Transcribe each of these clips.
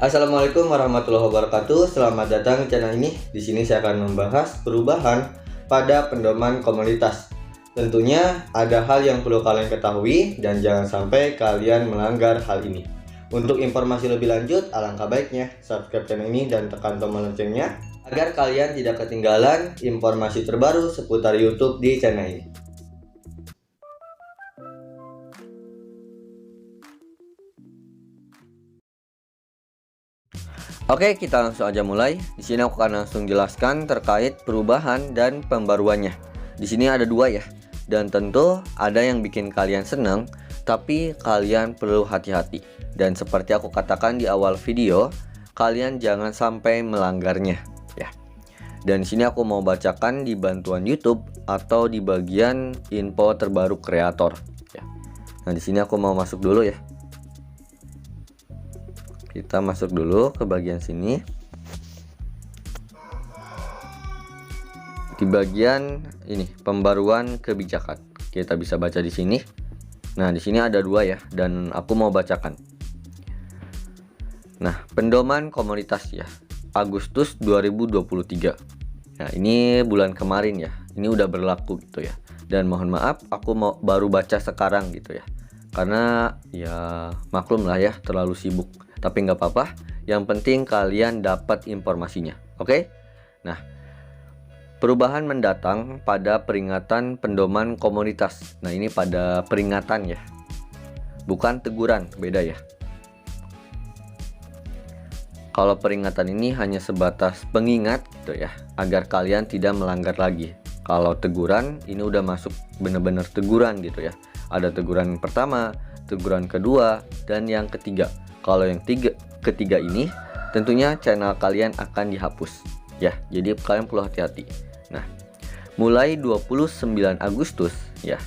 Assalamualaikum warahmatullahi wabarakatuh. Selamat datang di channel ini. Di sini saya akan membahas perubahan pada pedoman komunitas. Tentunya ada hal yang perlu kalian ketahui dan jangan sampai kalian melanggar hal ini. Untuk informasi lebih lanjut, alangkah baiknya subscribe channel ini dan tekan tombol loncengnya agar kalian tidak ketinggalan informasi terbaru seputar YouTube di channel ini. Oke, kita langsung aja mulai. Di sini aku akan langsung jelaskan terkait perubahan dan pembaruannya. Di sini ada dua ya. Dan tentu ada yang bikin kalian senang, tapi kalian perlu hati-hati. Dan seperti aku katakan di awal video, kalian jangan sampai melanggarnya ya. Dan di sini aku mau bacakan di bantuan YouTube atau di bagian info terbaru kreator ya. Nah, di sini aku mau masuk dulu ya. Kita masuk dulu ke bagian sini. Di bagian ini pembaruan kebijakan. Kita bisa baca di sini. Nah, di sini ada dua ya dan aku mau bacakan. Nah, pedoman komunitas ya. Agustus 2023. Nah, ini bulan kemarin ya. Ini udah berlaku gitu ya. Dan mohon maaf aku baru baca sekarang gitu ya. Karena ya maklum lah ya, terlalu sibuk. Tapi nggak apa-apa, yang penting kalian dapat informasinya. Oke? Nah, perubahan mendatang pada peringatan pedoman komunitas. Nah, ini pada peringatan ya, bukan teguran, beda ya. Kalau peringatan ini hanya sebatas pengingat gitu ya, agar kalian tidak melanggar lagi. Kalau teguran ini udah masuk bener-bener teguran gitu ya. Ada teguran pertama, teguran kedua, dan yang ketiga. Kalau yang ketiga ini tentunya channel kalian akan dihapus ya. Jadi kalian perlu hati-hati. Nah, mulai 29 Agustus ya,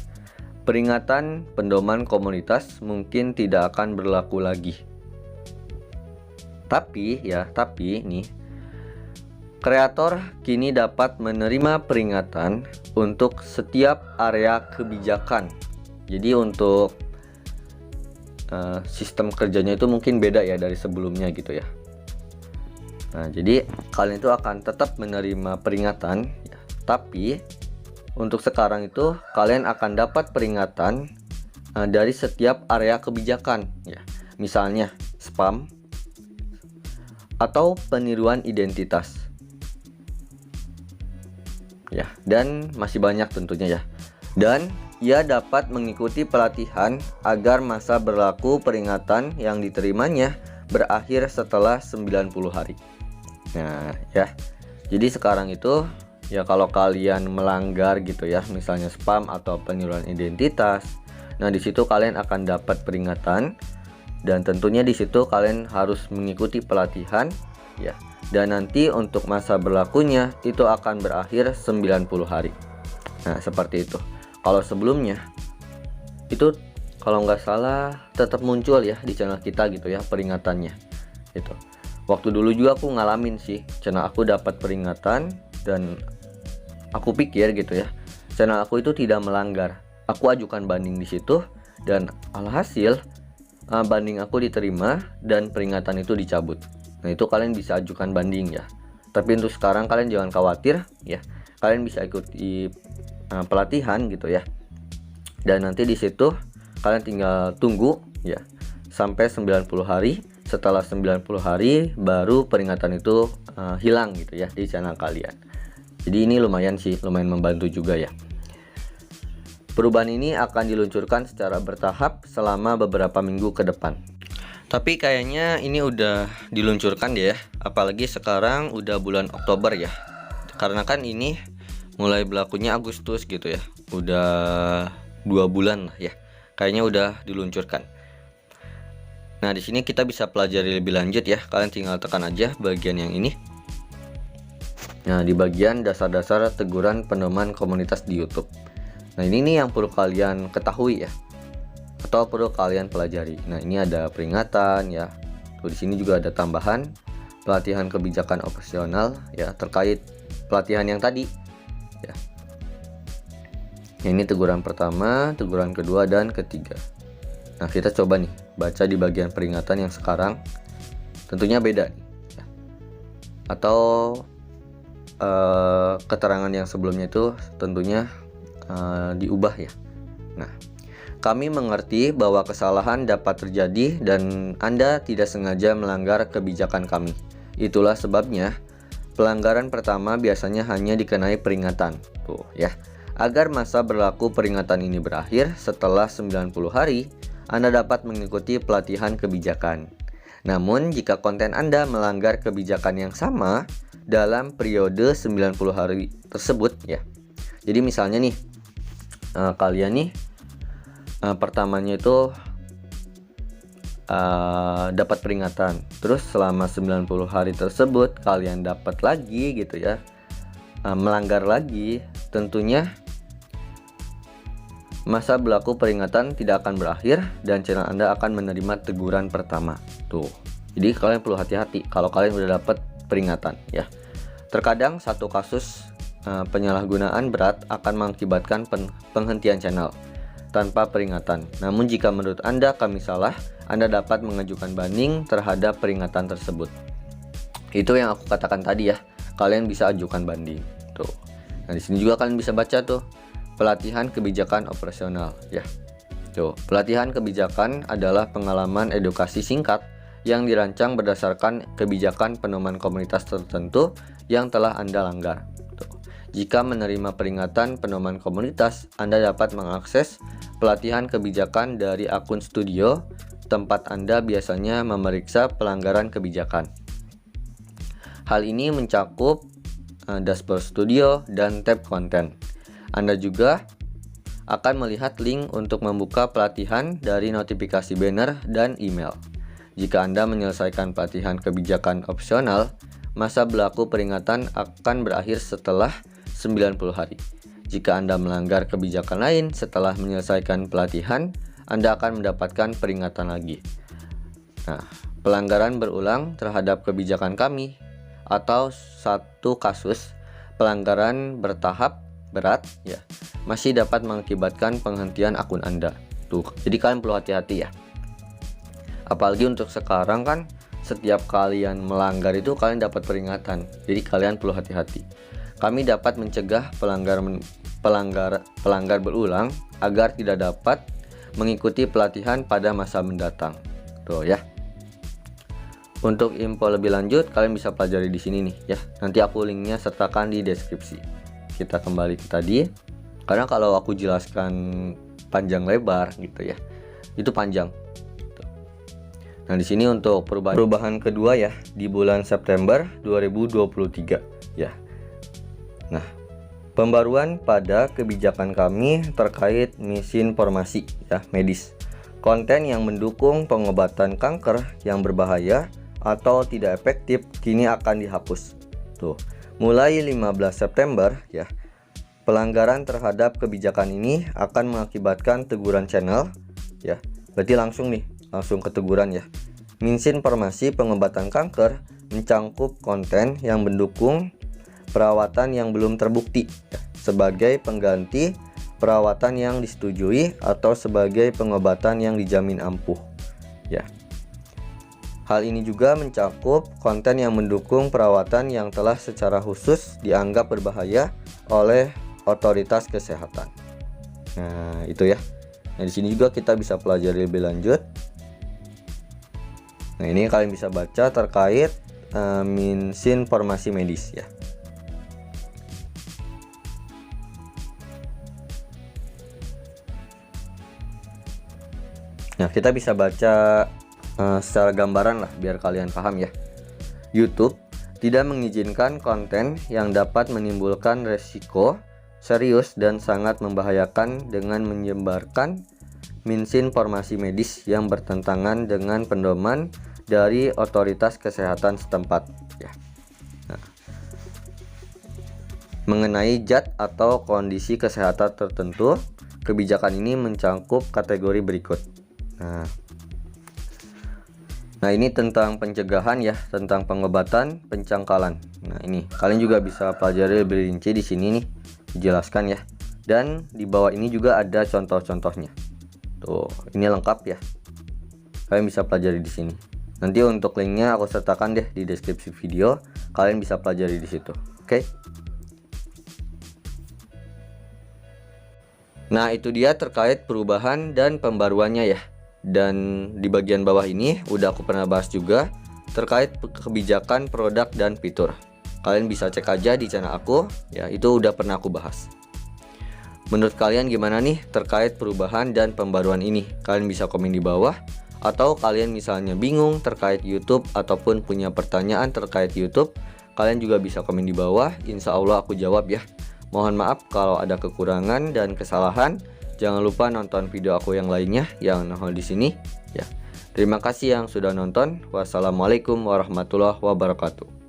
peringatan pedoman komunitas mungkin tidak akan berlaku lagi. Tapi nih, kreator kini dapat menerima peringatan untuk setiap area kebijakan. Jadi untuk sistem kerjanya itu mungkin beda ya dari sebelumnya gitu ya. Nah, jadi kalian itu akan tetap menerima peringatan ya, tapi untuk sekarang itu kalian akan dapat peringatan dari setiap area kebijakan ya. Misalnya spam atau peniruan identitas ya, dan masih banyak tentunya ya. Dan ia dapat mengikuti pelatihan agar masa berlaku peringatan yang diterimanya berakhir setelah 90 hari. Nah ya, jadi sekarang itu ya kalau kalian melanggar gitu ya, misalnya spam atau peniruan identitas, nah disitu kalian akan dapat peringatan. Dan tentunya disitu kalian harus mengikuti pelatihan ya. Dan nanti untuk masa berlakunya itu akan berakhir 90 hari. Nah seperti itu. Kalau sebelumnya itu kalau nggak salah tetap muncul ya di channel kita gitu ya peringatannya itu. Waktu dulu juga aku ngalamin sih, channel aku dapat peringatan dan aku pikir gitu ya, channel aku itu tidak melanggar. Aku ajukan banding di situ dan alhasil banding aku diterima dan peringatan itu dicabut. Nah, itu kalian bisa ajukan banding ya. Tapi untuk sekarang kalian jangan khawatir ya. Kalian bisa ikuti pelatihan gitu ya. Dan nanti di situ kalian tinggal tunggu ya sampai 90 hari. Setelah 90 hari baru peringatan itu hilang gitu ya di channel kalian. Jadi ini lumayan membantu juga ya. Perubahan ini akan diluncurkan secara bertahap selama beberapa minggu ke depan. Tapi kayaknya ini udah diluncurkan ya, apalagi sekarang udah bulan Oktober ya. Karena kan ini mulai berlakunya Agustus gitu ya. Udah 2 bulan lah ya. Kayaknya udah diluncurkan. Nah, di sini kita bisa pelajari lebih lanjut ya. Kalian tinggal tekan aja bagian yang ini. Nah, di bagian dasar-dasar teguran pedoman komunitas di YouTube. Nah, ini nih yang perlu kalian ketahui ya. Atau perlu kalian pelajari. Nah, ini ada peringatan ya. Tuh, di sini juga ada tambahan pelatihan kebijakan operasional ya terkait pelatihan yang tadi. Ya. Ini teguran pertama, teguran kedua, dan ketiga. Nah, kita coba nih baca di bagian peringatan yang sekarang. tentunya beda nih, ya. Atau keterangan yang sebelumnya itu tentunya diubah ya. Nah, kami mengerti bahwa kesalahan dapat terjadi dan Anda tidak sengaja melanggar kebijakan kami. Itulah sebabnya pelanggaran pertama biasanya hanya dikenai peringatan. Tuh ya. Agar masa berlaku peringatan ini berakhir setelah 90 hari, Anda dapat mengikuti pelatihan kebijakan. Namun, jika konten Anda melanggar kebijakan yang sama dalam periode 90 hari tersebut ya. Jadi misalnya nih, kalian nih pertamanya itu dapat peringatan, terus selama 90 hari tersebut kalian dapat lagi gitu ya, melanggar lagi, tentunya masa berlaku peringatan tidak akan berakhir dan channel Anda akan menerima teguran pertama. Tuh, jadi kalian perlu hati-hati kalau kalian udah dapat peringatan ya. Terkadang satu kasus penyalahgunaan berat akan mengakibatkan penghentian channel tanpa peringatan. Namun jika menurut Anda kami salah, Anda dapat mengajukan banding terhadap peringatan tersebut. Itu yang aku katakan tadi ya. Kalian bisa ajukan banding. Tuh. Nah, di sini juga kalian bisa baca tuh pelatihan kebijakan operasional ya. Tuh, pelatihan kebijakan adalah pengalaman edukasi singkat yang dirancang berdasarkan kebijakan pedoman komunitas tertentu yang telah Anda langgar. Jika menerima peringatan pedoman komunitas, Anda dapat mengakses pelatihan kebijakan dari akun studio tempat Anda biasanya memeriksa pelanggaran kebijakan. Hal ini mencakup dashboard studio dan tab konten. Anda juga akan melihat link untuk membuka pelatihan dari notifikasi banner dan email. Jika Anda menyelesaikan pelatihan kebijakan opsional, masa berlaku peringatan akan berakhir setelah 90 hari. Jika Anda melanggar kebijakan lain setelah menyelesaikan pelatihan, Anda akan mendapatkan peringatan lagi. Nah, pelanggaran berulang terhadap kebijakan kami atau satu kasus pelanggaran bertahap berat ya, masih dapat mengakibatkan penghentian akun Anda. Tuh, jadi kalian perlu hati-hati ya. Apalagi untuk sekarang kan setiap kalian melanggar itu kalian dapat peringatan. Jadi kalian perlu hati-hati. Kami dapat mencegah pelanggar berulang agar tidak dapat mengikuti pelatihan pada masa mendatang. Tuh ya. Untuk info lebih lanjut kalian bisa pelajari di sini nih ya. Nanti aku linknya sertakan di deskripsi. Kita kembali ke tadi. Karena kalau aku jelaskan panjang lebar gitu ya, itu panjang. Nah, di sini untuk perubahan kedua ya di bulan September 2023 ya. Nah, pembaruan pada kebijakan kami terkait misinformasi ya medis. Konten yang mendukung pengobatan kanker yang berbahaya atau tidak efektif kini akan dihapus. Tuh, mulai 15 September ya. Pelanggaran terhadap kebijakan ini akan mengakibatkan teguran channel ya. Berarti langsung ke teguran ya. Misinformasi pengobatan kanker mencangkup konten yang mendukung perawatan yang belum terbukti ya, sebagai pengganti perawatan yang disetujui atau sebagai pengobatan yang dijamin ampuh ya. Hal ini juga mencakup konten yang mendukung perawatan yang telah secara khusus dianggap berbahaya oleh otoritas kesehatan. Nah, itu ya. Nah, di sini juga kita bisa pelajari lebih lanjut. Nah, ini kalian bisa baca terkait misinformasi medis ya. Nah, kita bisa baca secara gambaran lah biar kalian paham ya. YouTube tidak mengizinkan konten yang dapat menimbulkan resiko serius dan sangat membahayakan dengan menyebarkan misinformasi medis yang bertentangan dengan pedoman dari otoritas kesehatan setempat ya. Nah, mengenai zat atau kondisi kesehatan tertentu, kebijakan ini mencangkup kategori berikut. Nah, ini tentang pencegahan ya, tentang pengobatan pencangkalan. Nah, ini kalian juga bisa pelajari lebih rinci di sini nih, dijelaskan ya. Dan di bawah ini juga ada contoh-contohnya. Tuh, ini lengkap ya. Kalian bisa pelajari di sini. Nanti untuk linknya aku sertakan deh di deskripsi video, kalian bisa pelajari di situ. Oke. Nah, itu dia terkait perubahan dan pembaruannya ya. Dan di bagian bawah ini udah aku pernah bahas juga terkait kebijakan produk dan fitur. Kalian bisa cek aja di channel aku ya, itu udah pernah aku bahas. Menurut kalian gimana nih terkait perubahan dan pembaruan ini? Kalian bisa komen di bawah. Atau kalian misalnya bingung terkait YouTube ataupun punya pertanyaan terkait YouTube, kalian juga bisa komen di bawah. Insya Allah aku jawab ya. Mohon maaf kalau ada kekurangan dan kesalahan. Jangan lupa nonton video aku yang lainnya yang nongol di sini ya. Terima kasih yang sudah nonton. Wassalamualaikum warahmatullahi wabarakatuh.